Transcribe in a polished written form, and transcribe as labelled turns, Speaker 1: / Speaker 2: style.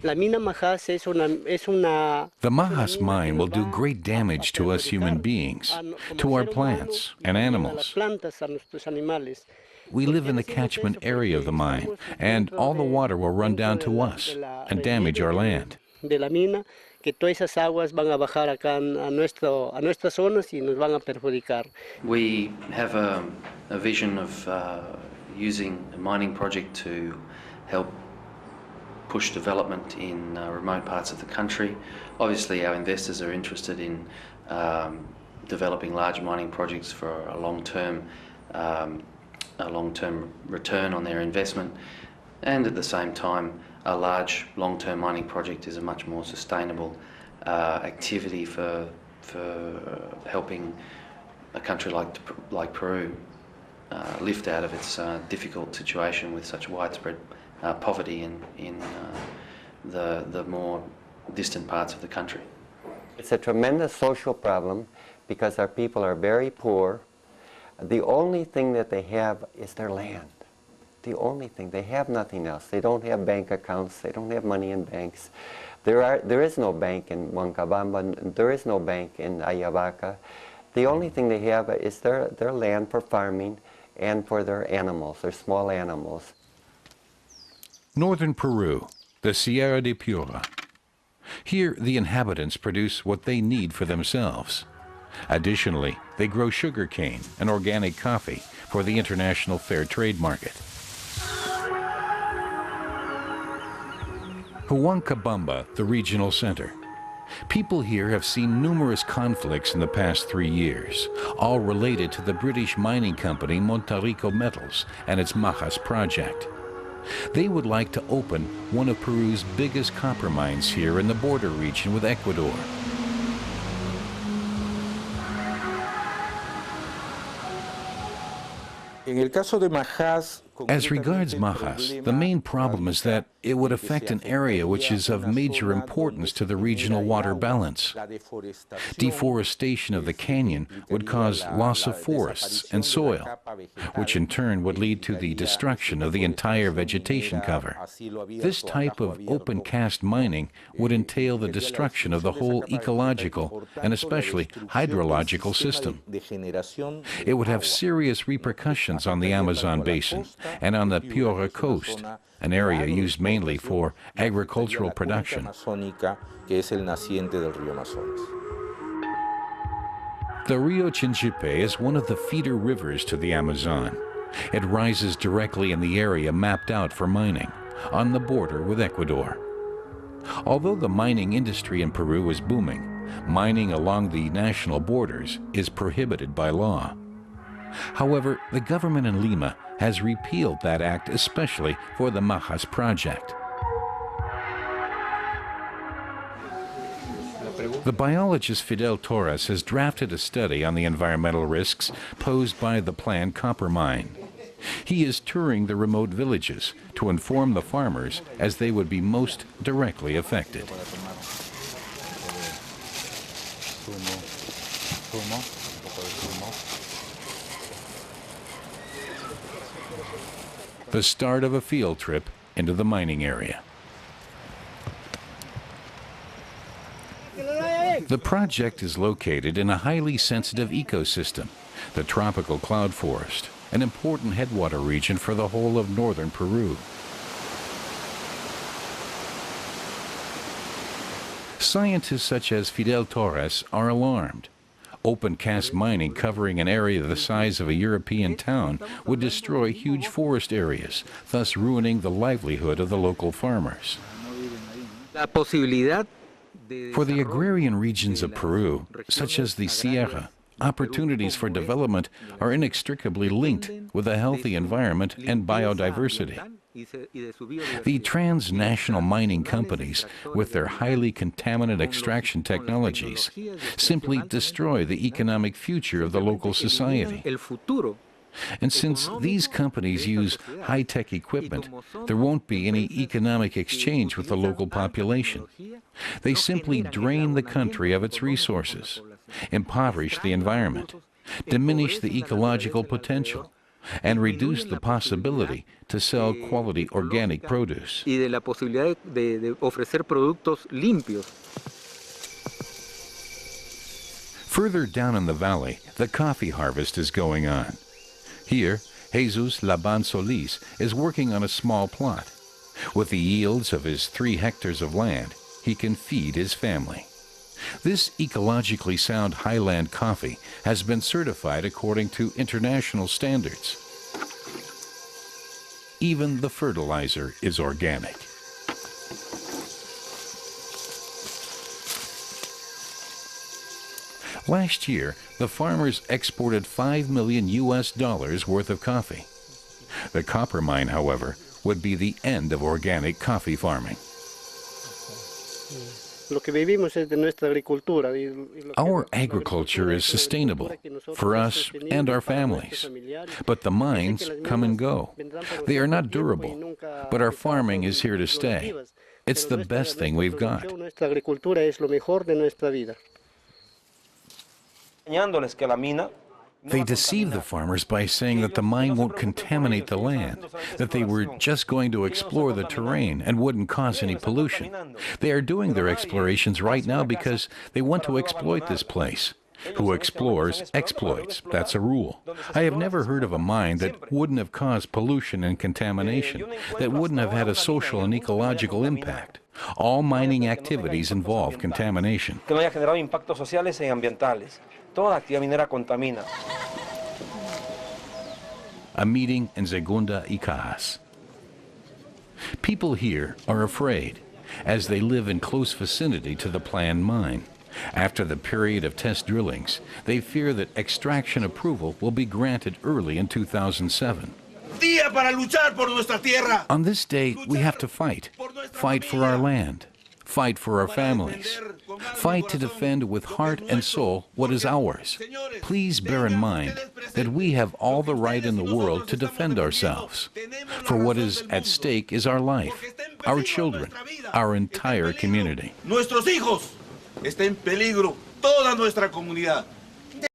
Speaker 1: The Majas mine will do great damage to us human beings, to our plants and animals. We live in the catchment area of the mine, and all the water will run down to us and damage our land.
Speaker 2: Que todas esas aguas van a bajar acá a nuestras zonas y nos van a perjudicar.
Speaker 3: We have a vision of using a mining project to help push development in remote parts of the country. Obviously, our investors are interested in developing large mining projects for a long-term return on their investment, and at the same time, a large long-term mining project is a much more sustainable activity for helping a country like Peru lift out of its difficult situation with such widespread poverty in the more distant parts of the country.
Speaker 4: It's a tremendous social problem because our people are very poor. The only thing that they have is their land. The only thing. They have nothing else. They don't have bank accounts. They don't have money in banks. There is no bank in Huancabamba. There is no bank in Ayabaca. The only thing they have is their land for farming and for their animals, their small animals.
Speaker 1: Northern Peru, the Sierra de Piura. Here, the inhabitants produce what they need for themselves. Additionally, they grow sugarcane and organic coffee for the international fair trade market. Huancabamba, the regional center. People here have seen numerous conflicts in the past 3 years, all related to the British mining company Monterrico Metals and its Majas project. They would like to open one of Peru's biggest copper mines here in the border region with Ecuador. As regards Majas, the main problem is that it would affect an area which is of major importance to the regional water balance. Deforestation of the canyon would cause loss of forests and soil, which in turn would lead to the destruction of the entire vegetation cover. This type of open-cast mining would entail the destruction of the whole ecological and especially hydrological system. It would have serious repercussions on the Amazon basin and on the Piura coast, an area used mainly for agricultural production. The Rio Chinchipe is one of the feeder rivers to the Amazon. It rises directly in the area mapped out for mining, on the border with Ecuador. Although the mining industry in Peru is booming, mining along the national borders is prohibited by law. However, the government in Lima has repealed that act especially for the Majas project. The biologist Fidel Torres has drafted a study on the environmental risks posed by the planned copper mine. He is touring the remote villages to inform the farmers as they would be most directly affected. The start of a field trip into the mining area. The project is located in a highly sensitive ecosystem, the tropical cloud forest, an important headwater region for the whole of northern Peru. Scientists such as Fidel Torres are alarmed. Open-cast mining covering an area the size of a European town would destroy huge forest areas, thus ruining the livelihood of the local farmers. For the agrarian regions of Peru, such as the Sierra, opportunities for development are inextricably linked with a healthy environment and biodiversity. The transnational mining companies, with their highly contaminant extraction technologies, simply destroy the economic future of the local society. And since these companies use high-tech equipment, there won't be any economic exchange with the local population. They simply drain the country of its resources, impoverish the environment, diminish the ecological potential, and reduce the possibility to sell quality organic produce.
Speaker 5: Y de la posibilidad de ofrecer productos limpios.
Speaker 1: Further down in the valley, the coffee harvest is going on. Here, Jesus Laban Solis is working on a small plot. With the yields of his 3 hectares of land, he can feed his family. This ecologically sound highland coffee has been certified according to international standards. Even the fertilizer is organic. Last year, the farmers exported $5 million worth of coffee. The copper mine, however, would be the end of organic coffee farming. Our agriculture is sustainable for us and our families, but the mines come and go. They are not durable, but our farming is here to stay. It's the best thing we've got. They deceive the farmers by saying that the mine won't contaminate the land, that they were just going to explore the terrain and wouldn't cause any pollution. They are doing their explorations right now because they want to exploit this place. Who explores, exploits. That's a rule. I have never heard of a mine that wouldn't have caused pollution and contamination, that wouldn't have had a social and ecological impact. All mining activities involve contamination. A meeting in Segunda y Cajas. People here are afraid, as they live in close vicinity to the planned mine. After the period of test drillings, they fear that extraction approval will be granted early in 2007. On this day, we have to fight. Fight for our land. Fight for our families. Fight to defend with heart and soul what is ours. Please bear in mind that we have all the right in the world to defend ourselves. For what is at stake is our life, our children, our entire community.
Speaker 6: Nuestros hijos, está en peligro toda nuestra comunidad.